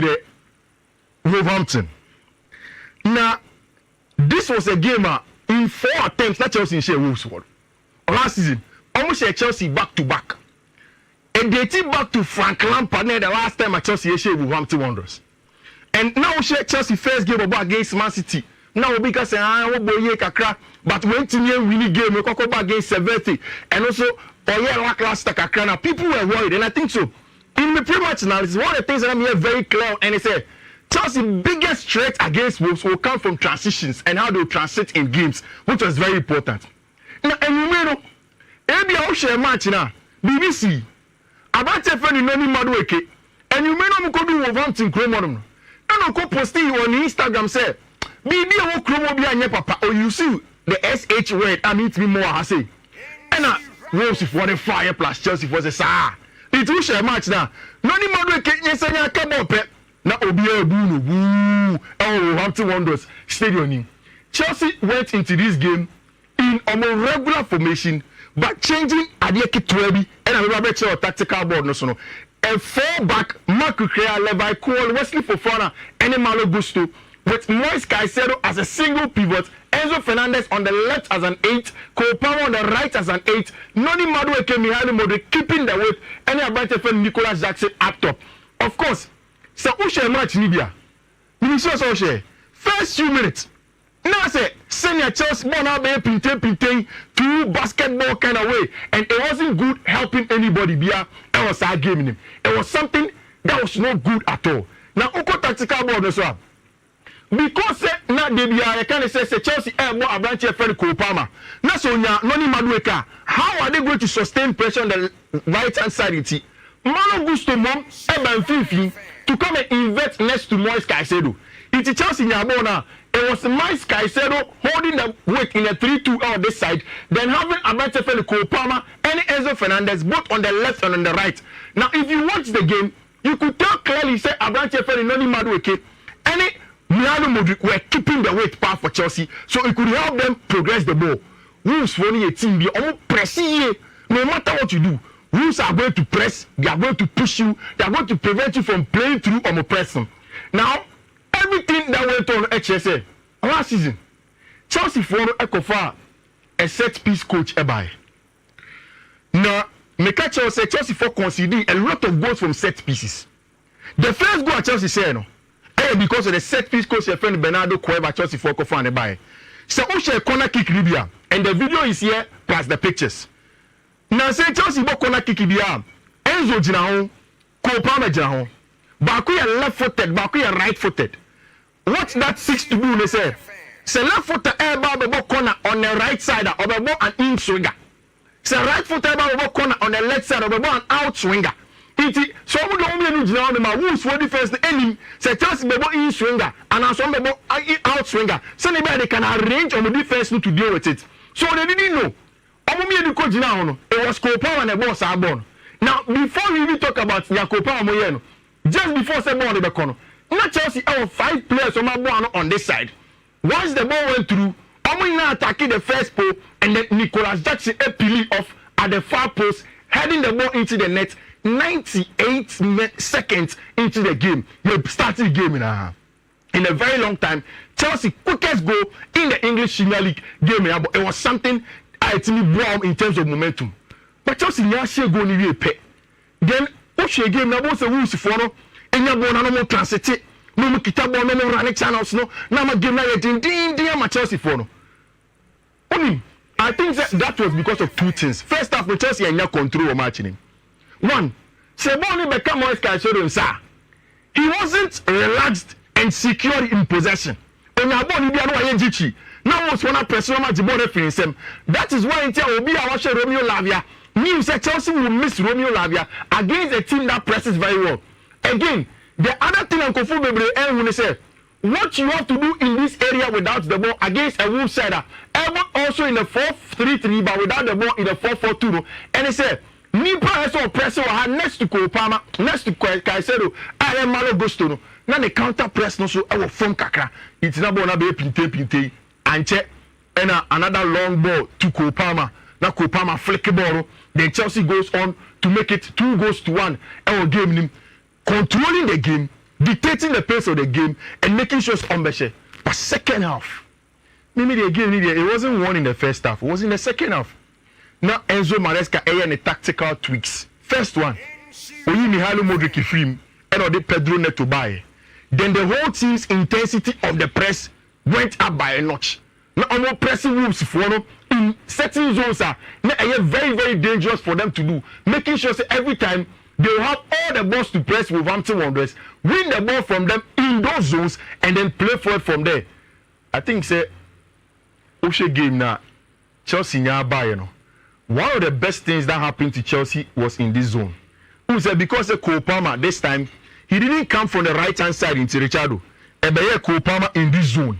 the Wolverhampton. Now, this was a game in 4 attempts that Chelsea share Wolves won. Last season, almost share Chelsea back to back. And they team back to Frank Lampard the last time at Chelsea share Wolverhampton Wanderers. And now share Chelsea first game against Man City. Now because but when team winning game we go back against Severity and also lackluster kakra. Now people were worried, and I think so. In the pre-match analysis, one of the things that I'm here very clear, and it said Chelsea's biggest threat against Wolves will come from transitions and how they transit in games, which was very important. Now, and you know, maybe I'll share a match now. BBC, about a friend in Noni Madweke, and you may not go do Wolverhampton Chromodum. And I'll go posting on Instagram, say, BB will Chromo papa, or you see the SH word, I need to be more, I say. And Wolves for the fire plus Chelsea for the Sa. It will share a match now. Noni Madweke, yes, I come up. Now, Obia Boo, Wolverhampton Wanderers Stadium. Chelsea went into this game in a more regular formation, but changing Adiaki Twebi and a Robert Shaw tactical board. No, so a 4-back Mark Crea, Levi Cole, Wesley Fofana, and Malo Gusto, with Moise Caicedo as a single pivot, Enzo Fernandez on the left as an 8, Cole Palmer on the right as an 8, Noni Madueke Mihali Modric keeping the weight, and a bright friend Nicolas Jackson up top. Of course, so who share match Libya? Minister share first few minutes. Now say senior Chelsea ball now be pinte 2 basketball kind of way, and it wasn't good helping anybody. Bia, it was our game in him. It was something that was not good at all. Now Uko tactical ball as well. Because now they be I can say Chelsea more a branch of friend Cole Palmer. Now so Noni Madueke, how are they going to sustain pressure on the right hand side? It Malo Gusto mom Eban Fiifi to come and invert next to Moise Caicedo. It's Chelsea Nyabona. It was Moise Caicedo holding the weight in a 3-2 on this side, then having Abrante Cole Palmer and Enzo Fernandez both on the left and on the right. Now, if you watch the game, you could tell clearly say Abrante and Noni Madueke and Miano Modric were keeping the weight path for Chelsea, so it could help them progress the ball. Wolves for a team, they are pressing no matter what you do. Wolves are going to press, they are going to push you, they are going to prevent you from playing through or pressing. Now, everything that went on HSA last season, Chelsea for Ekofa a set piece coach ebai. Now, Mekacho said Chelsea for conceding a lot of goals from set pieces. The first goal at Chelsea said no, because of the set piece coach your friend Bernardo Cueva Chelsea for Ekofa and ebai. So we share corner kick Libya, and the video is here plus the pictures. Now say Chelsea bo corner kick Libya, Enzo Jinaho, Cole Palmer Jinaho. Bakuya left-footed, Bakuya right-footed. What that seeks to do, they say, left-footed air corner on the right side of the ball and in swinger. Say right-footed corner on the left side of the ball and out swinger. So we don't need to know who's for defense the enemy. Say Chelsea be in swinger and also be out swinger. So they can arrange on the defense to deal with it. So they didn't know. It was Cole Palmer and the ball are born. Now before we even talk about Yakopa Moyeno. Just before the ball in the corner, not Chelsea have 5 players on my ball on this side. Once the ball went through, I'm now attacking the first post, and then Nicolas Jackson a pili off at the far post, heading the ball into the net. 98 seconds into the game, you started the game in a very long time. Chelsea quickest goal in the English Premier League game. It was something I think brought in terms of momentum. But Chelsea now share go ni we pay. Then she game na bo se Wolves for no enya bo na no mo transit no mo kita bo no mo run channels no na ma game na ye din ma Chelsea for no. Only I think that was because of 2 things. First half, Chelsea enya control of matching. 1, Seboni become Moise Caicedo sir. He wasn't relaxed and secure in possession. Onya bo ni bia no aye gichi. Now was one person match the ball finish him. That is why until Obi Awashe Romeo Lavia knew that Chelsea will miss Romeo Lavia against a team that presses very well. Again, the other thing on Kofu Bebre and when they say what you have to do in this area without the ball against a Wolves sider, also in the 4-3-3 but without the ball in the 4-4-2. And they say Nipa has all press next to Cole Palmer, next to Caicedo, and Malo Gusto. Now the counter press no so our phone kakra. It's not gonna be pinte and check and another long ball to Cole Palmer. Now Cole Palmer flick the ball. Then Chelsea goes on to make it 2-1. Our game controlling the game, dictating the pace of the game and making sure it's on Beshe. But second half, maybe the game it wasn't won in the first half, it was in the second half. Now Enzo Maresca any tactical tweaks. First one, Oyi Mihalo Modric film and the Pedro Neto buy. Then the whole team's intensity of the press went up by a notch. Now I'm pressing moves for them in certain zones are very, very dangerous for them to do. Making sure that every time they will have all the balls to press with Wolverhampton Wanderers, win the ball from them in those zones, and then play forward from there. I think say Oshe game now, Chelsea nyaba, you know. One of the best things that happened to Chelsea was in this zone. Who said because Cole Palmer this time he didn't come from the right hand side into Richardo. Ebeye Cole Palmer in this zone.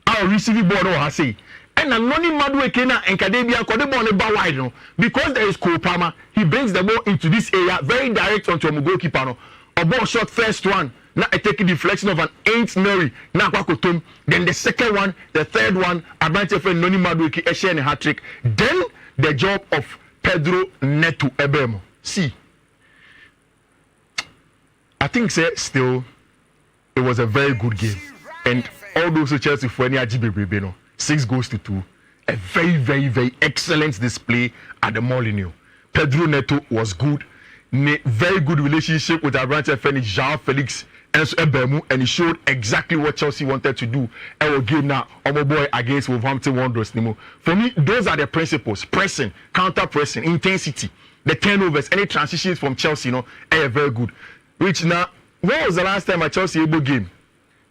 Our receiving ball no has say. And a noni Madueke na Enkadebia Kodebon ba wide no. Because there is Cole Palmer, he brings the ball into this area very direct onto a goalkeeper no. A ball shot first one. Now I take a deflection of an Ain't Mary. Now Kwakotum. Then the second one, the third one, Abante for Noni Madueke Eshe and a hat trick. Then the job of Pedro Neto Ebemo. See. I think still it was a very good game. And all those who Chelsea for any Ajibebe, 6 goals to 2. A very, very, very excellent display at the Molineux. Pedro Neto was good. Very good relationship with Abrante Fenix, Jean Felix, and Ebemu, and he showed exactly what Chelsea wanted to do. And we'll game now, our boy against Wolverhampton Wanderers. For me, those are the principles: pressing, counter pressing, intensity, the turnovers, any transitions from Chelsea, are very good. Which now, when was the last time a Chelsea able game?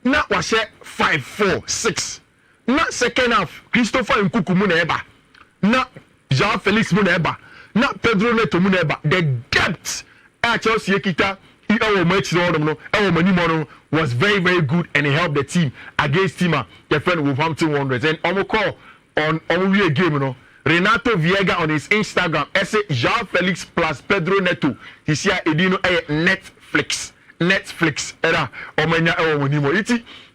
Now was 5-4-6. Now second half, Christopher Nkuku Muneba. Now Jean Felix Muneba. Now Pedro Neto Muneba. The depth at Chelsea Kita was very, very good, and it helped the team against the friend Wolverhampton Wanderers. And I'm call on a game, Renato Viega on his Instagram, Jean Felix plus Pedro Neto. He's here, Netflix era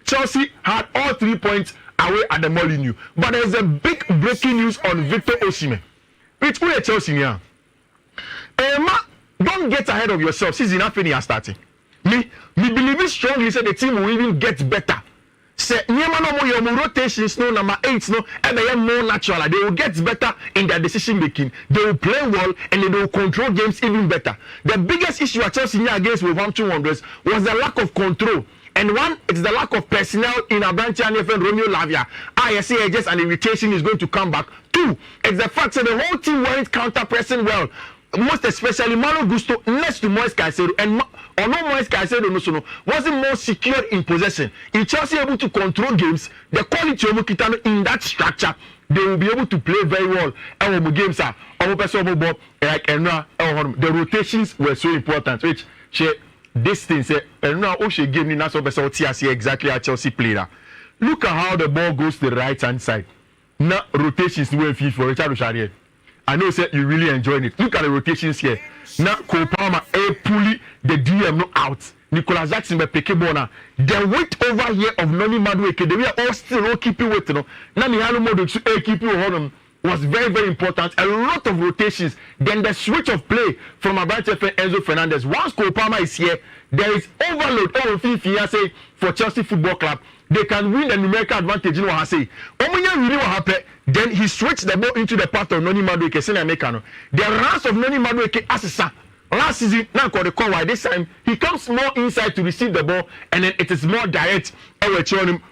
Chelsea had all 3 points away at the Molineux, but there's a big breaking news on Victor Osimhen. Which we are Chelsea here. Don't get ahead of yourself. Season nothing is starting. Me believe strongly that the team will even get better. Say your rotations no number 8 no and they are more natural. They will get better in their decision making. They will play well and they will control games even better. The biggest issue at Chelsea against Wolverhampton Wanderers was the lack of control. And one, it's the lack of personnel in Abranche and Romeo Lavia. I say just an irritation is going to come back. 2, it's the fact that the whole team weren't counter pressing well. Most especially Malo Gusto next to Moise Caicedo, and Moise Caicedo wasn't more secure in possession. If Chelsea able to control games, the quality of Mukitano in that structure, they will be able to play very well. And games are like the rotations were so important. Which this thing say and now game in exactly how Chelsea played. Look at how the ball goes to the right hand side. Now rotations were for Richard Sharier. I know say you really enjoying it. Look at the rotations here. Now Cole Palmer pulling the DM out. Nicolas Jackson by Pekebona. The weight over here of Noni Madueke, they were all still keeping weight. Now Mihalo Modric to keep you was very, very important. A lot of rotations. Then the switch of play from Abate Enzo Fernandez. Once Cole Palmer is here, there is overload over Fiifi for Chelsea Football Club. They can win the numerical advantage in what I say. Really what happened, then he switched the ball into the path of Noni Madueke. The runs of Noni Madueke Asisa. Last season, now called the call. This time, he comes more inside to receive the ball, and then it is more direct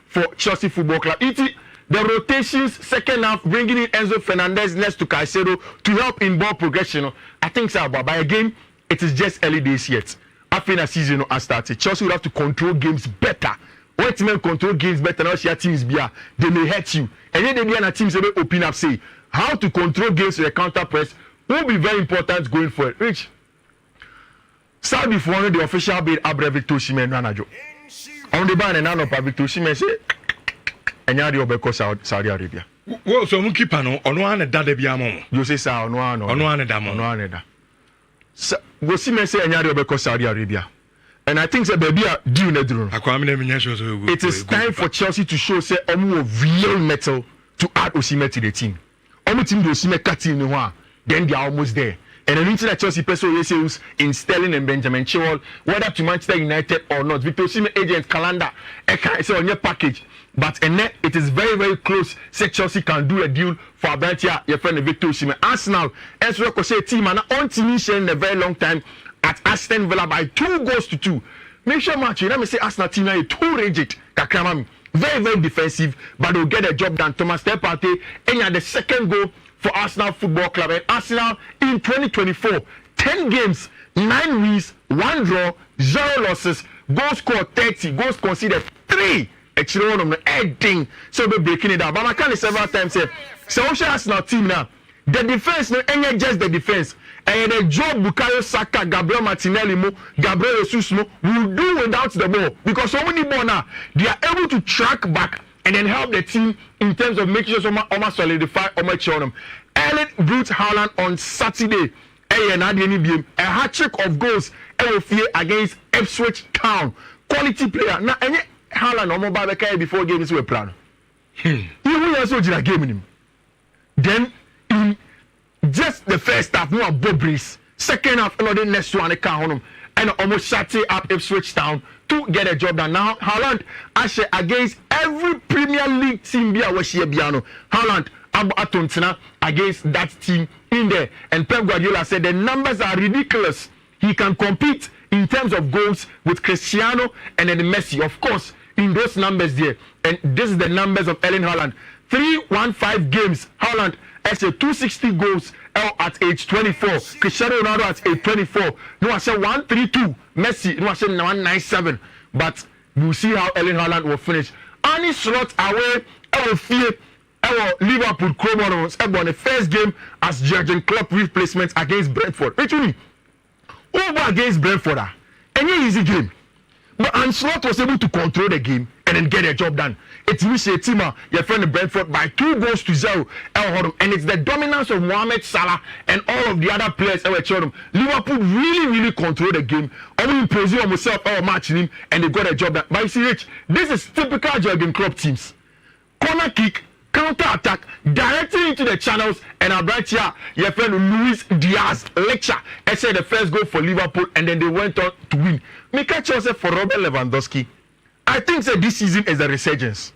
for Chelsea Football Club. The rotations, second half, bringing in Enzo Fernandez next to Caicedo to help in ball progression. I think so, but by again, it is just early days yet. After the season has started, Chelsea will have to control games better. When team control games better, now your teams be they may hurt you. And then the teams will open up, say how to control games with a counter press will be very important going forward. Rich. Saudi for the official bid Abre Victor Osimhen Ranajo. On the ban and now of Victor Osimhen say and you obeko Saudi Arabia. Well, so we keep on one and that be among. You say sa on one and da. Osimhen say and you obeko Saudi Arabia. And I think that baby are due it is time for Chelsea to show say real metal to add Osimhen to the team. Team do Osimhen cut in then they are almost there. And then into that Chelsea person yes in Sterling and Benjamin Chilwell, whether to Manchester United or not. Victor Osimhen agent calendar, say on your package. But it is very, very close. Say Chelsea can do a deal for Abantia, your friend Victor Osimhen. Arsenal, as well as a team, and on team in a very long time at Aston Villa by 2-2. Make sure match. Let me say Arsenal team now too rigid. Kakramami. Very, very defensive, but they'll get a job done. Thomas Partey, and the second goal for Arsenal Football Club. And Arsenal in 2024, 10 games, 9 wins, 1 draw, 0 losses, goals scored 30, goals conceded 3. Actually, one of the heading, so we're breaking it down. But I can't several times say, so Arsenal team now, the defense, no, and just the defense. And the job Bukayo Saka, Gabriel Martinelli, Gabriel Jesus will do without the ball because so many more now they are able to track back and then help the team in terms of making sure someone solidify Osimhen. Erling Brute Haaland on Saturday, a hat trick of goals against Ipswich Town. Quality player. Now, any Haaland or mobile before games were planned. He will also do a game in him. Then in just the first half, no Bobris. Second half, another next one, and almost shut up Ipswich Town to get a job done. Now, Haaland, actually, against every Premier League team, Haaland, Abu Atontina against that team in there. And Pep Guardiola said the numbers are ridiculous. He can compete in terms of goals with Cristiano and then Messi, of course, in those numbers there. And this is the numbers of Erling Haaland. 315 games, Haaland has a 260 goals at age 24. Cristiano Ronaldo at age 24. No, I said 132. Messi, no, I said 197. But we'll see how Erling Haaland will finish. Any slot away, Liverpool Chromos on the first game as Jurgen Klopp replacement against Brentford. Actually, over against Brentford, any easy game. But Ancelotti was able to control the game and then get a job done. It's a team, your friend Brentford by 2-0. And it's the dominance of Mohamed Salah and all of the other players. Liverpool really control the game. Only imposing on myself matching him and they got a job done. But you see, Rich, this is typical Jurgen Klopp teams. Corner kick, counter attack, directly into the channels, and I brought here your friend Luis Diaz lecture. I said the first goal for Liverpool, and then they went on to win. Mika Chelsea for Robert Lewandowski. I think that this season is a resurgence.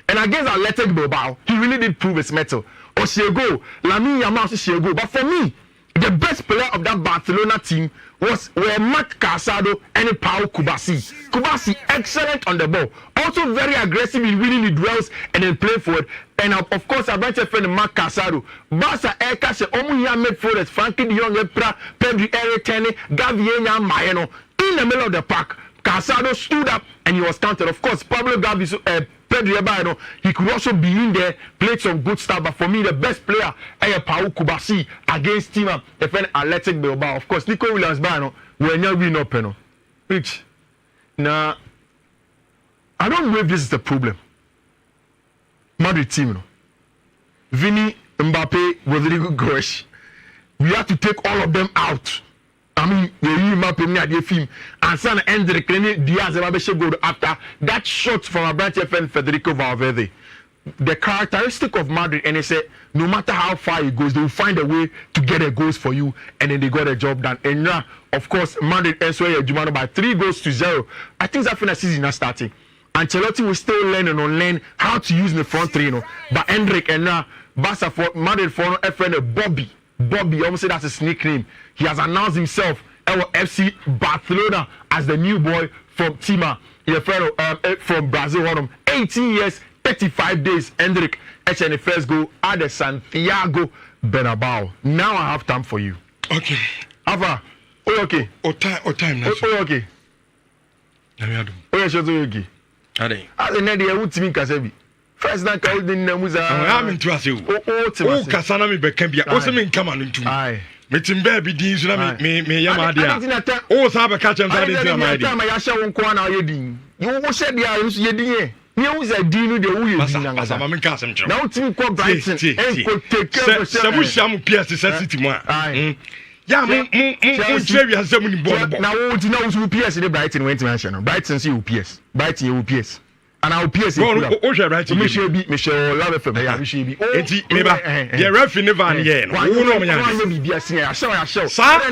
And against Athletic Bilbao, he really did prove his mettle. Osiego, Lamine Yamal, Osiego. But for me, the best player of that Barcelona team were Marc Casado and Pau Kubasi. Kubasi, excellent on the ball. Also very aggressive in winning the duels and then playing forward. And of course, I brought a friend Marc Casado. Barca Eka se Omuya midfielders, Frankie de Jong, Pedri, Eretene, Gaviena, Mayeno. In the middle of the park, Casado stood up and he was counted. Of course, Pablo Gavi, Pedri, he could also be in there, played some good stuff. But for me, the best player, Pau Kubasi against team, the friend Athletic Bilbao. Of course, Nico Williams, we're not winning up. Which, now, I don't know if this is the problem. Madrid team, Vini, Mbappe, Rodrigo Goes. We have to take all of them out. I mean, you map in the film and son Hendrik Diaz goal after that shot from a branch friend Federico Valverde. The characteristic of Madrid, and they say no matter how far it goes, they will find a way to get a goals for you, and then they got a job done. And now, of course, Madrid ends Jumano by 3-0. I think that the season is starting. Ancelotti will still learn how to use the front three, But Hendrik and now Barca for Madrid for a friend Bobby, almost say that's a sneak name. He has announced himself FC Barcelona as the new boy from Tima, your friend from Brazil. 18 years, 35 days. Hendrik and the first goal at the Santiago Bernabeu. Now I have time for you. Okay. Ava, okay. Time now. Okay. Let me add. Okay. As a Nedi, I would see me Kasebi. First, I called the Namuza. I'm into us. Oh, Kasana me Bekambia. Osimhen come on into. Aye. Metin baby Dean, me Yamadia. Oh, Saba catch him. I time I shall one corner yedin. You said the irons yedin. You was a dean the way. I'm Cassim. Now, Tim called Brighton and could take care of some Pierce City. Yeah, has so many born. Now, who knows who PS in the Brighton went to mention? Brighton see who PS. Brighton, you PS. and I'll PS. Oh, you're right. Michelle Love FM. Yeah, Michelle be. The referee never here. Who know me? I show. Sir, I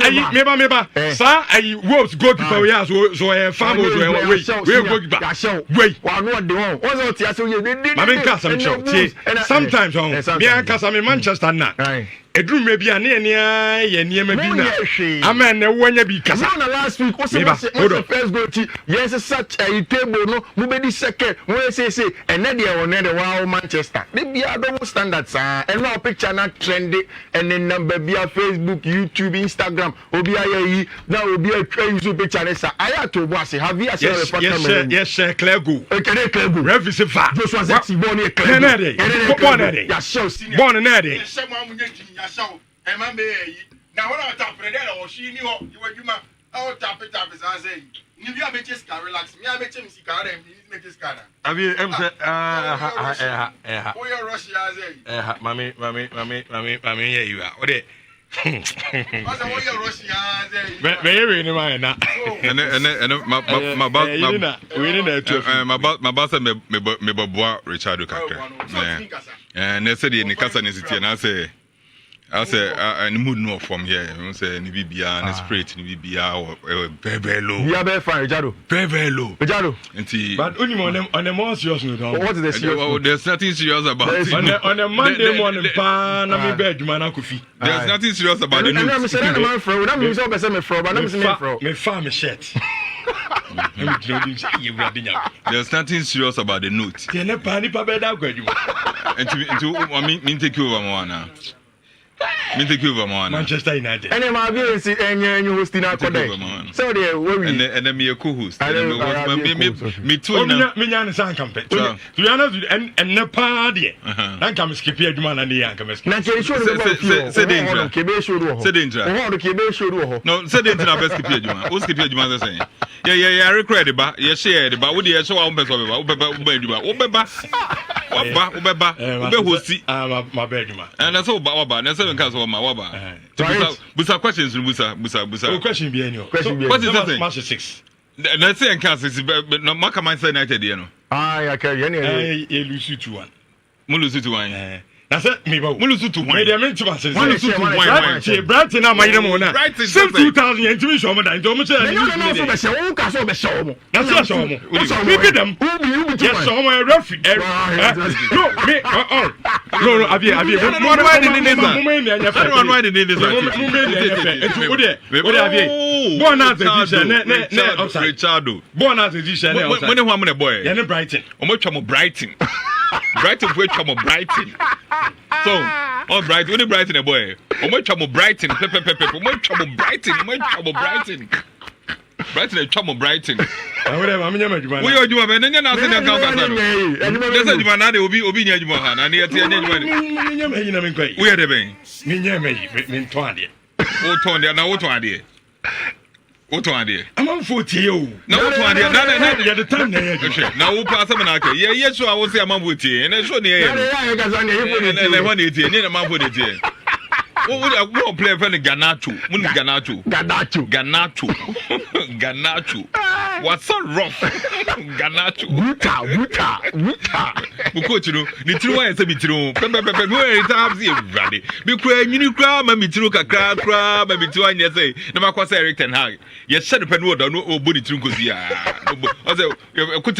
was goalkeeper. Yeah, so farm was wait. One what the one. What's out here? So you did. My main cast, I'm sure. Sometimes, me and cast, I'm in Manchester now. Edru maybe a near maybe na. Amen. When you be cast. Last week, what's the first goal? Yes, such a table. No, maybe second. When say, and then they are on wow Manchester. Maybe I don't standards. And now picture not trendy. And then number be a Facebook, YouTube, Instagram. Obi now will be a crazy picture. I had to watch it. Have you seen yes, sir. Claire go. Okay, Claire go. Revisit far. This was actually born here. Born show and my baby. Now, when I tap it, or she knew you were you. I'll tap it up as I say. You have a just relax me. I make him see car and make his car. Have you ever Oh, you're Russia. Mommy, here you are. What it? What's the way you're Russia? Very in my now. My boss me boy Richard Kakra. And they said in the casa city and I say and mood no from here. I say ni bibia and spirit ni bibia very low. You are very fine, Jado. Very low. Jado. But only on the more serious note. What is the serious? There's nothing serious about it. On a Monday morning, pan na me bed man akufi. There's nothing serious about the news. I'm saying man from. I'm using me from, but I'm saying from. Me farm shirt. There's nothing serious about the note. And to take you over more now. Take you over more. Manchester United. And then I'm going to see any hosting out today. So there, and then me a co-host. Me too. Me and San Campet. To be honest, and the party. And come skip here, man, and the Yankees. Now, can you show the say danger? Say danger. No, say danger. Best skip here, man. Who skip here, man? Saying. Yeah. I regret it, but yes, share it. But what do you show? I'm best of it. My bedroom. And that's all about. That's seven cars over my waba. Busa questions, Busa. Question be any. What is that thing? Match 6. Let's say in cars, but no Maka Manchester United, you know. I carry any. You lose 2-1. Mulusu to wine. That's it, me. Mulusu to wine. Media meant to us. Wine. Brighton, I'm my name. Brighton. Since 2000, and to me, someone I don't say. That's not so. We did them. Yes, someone referee. No, I've one riding in this. One riding in this. Born as a teacher, Richardo. Born as a teacher, when you want a boy, and Brighton. How much am I Brighton? Brighton, which am I Brighton? So, all Brighton, when you Brighton a boy, how much am I Brighton? How much am I Brighton? How much am I Brighton? Brighton a chum of Brighton. Whatever, I'm your man. We are doing, and then you're not saying that. There's a demand will be obedient, and yet we are the bank. Mean 20. Oh, Tony, now what idea? What idea? I'm on 40. Now, what idea? Not the time. Now, we'll pass them an yeah, yes, I will say a man with you, and I show you. And I want it here, and a man with it here. What would I play for the Ganacho? Ganacho. What's so rough? Ganacho. Wuta. Coach, you know, the true one is a bit true. Where it has everybody. Because you crowd, maybe true, crowd, maybe 2 years say, no matter Eric Ten Hag. Yes, said the pen word, no body true, because I said, you could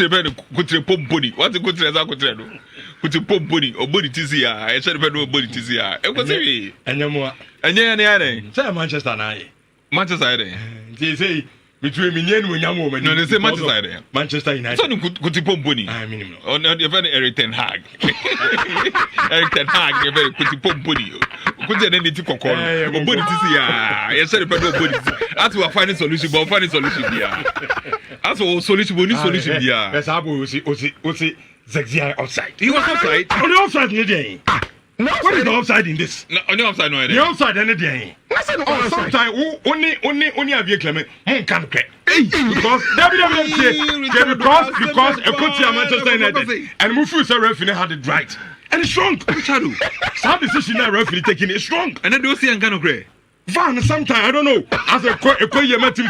pump body. What's a good result? Put a pump body or body TCR. I said, no body TCR. It was a and no more. And yeah, say Manchester and Manchester. They say between me and young woman. No, they say Manchester. Manchester United. So you could pump body. I mean, on the very Eric Ten Hag. Eric Ten Hag, you very put pump body. Could you any tick or call? Body TCR. I said, no body. As we are finding solution, but finding solution here. As we solution, here. That's how we see. Zexia outside. He was outside. On the outside, any day. No, what is the outside in this? No, on the outside, no. The outside, any day. Sometimes only have you claim it. Can't play. Because because a coach here Manchester United and Mufu referee had it right. And it's wrong. Some decision that referee taking is wrong. And then do see and kind of grey. Van sometimes I don't know. As a koye team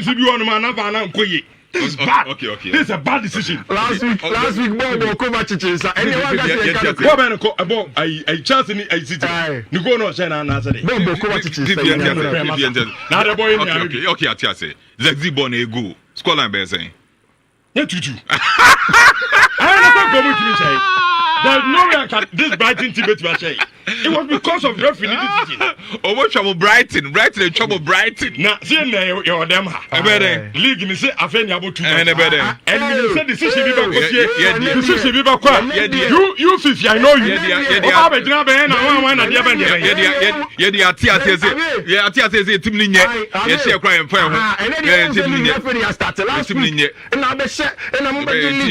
should be on man and koye. This is bad. Okay. This is a bad decision. Last week, Bobo Kovacic, sir. Anyone that What about I Chelsea I City? You go no shine and answer it. Bobo Kovacic. Now the boy okay, Atiase. Zexi born a go. Scoreline be saying. Yeah, 2-2. I don't know what you say. There's no way I can this Brighton team to say. It was because of referee decision. Oh, what trouble Brighton and trouble Brighton. Now, see you're them. League me say Afeni about 2. And you say decision be back. Decision be back. You Fiifi, I know you. Atiase team ni nye. Ye share kwa mfa ho. Team ni nye. Team ni nye. Na be she na mo be team ni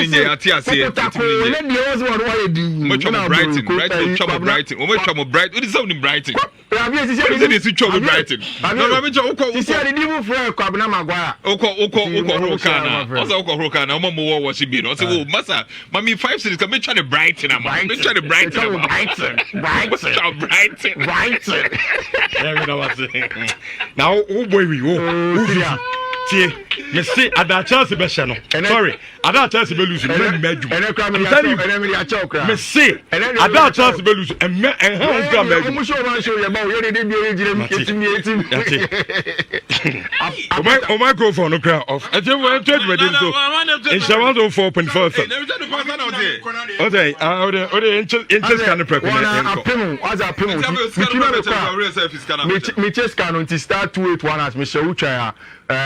nye Atiase team ni nye. Much of Brighton trouble Brighton. O much of Brighton. What is sounding Brighton? This is trouble Brighton. No, I mean you see the new friend Kwabena Maguire. Rokana. Also Rokana. Omo mo wo she be no. Say oh massa, mami 5 cities can me try the Brighton am. Me try the Brighton. Brighton. Yeah, we know what saying. Now, oh boy, we oh. Me say ada Chelsea be no. Sorry, ada Chelsea be lose. Me meju. I'm telling you. Me say ada Chelsea be lose. And how come meju? Oh my go for no crowd off. I tell you what so. In 4.4. Okay, interest can prep. What's up? Me chest can start 281 as me show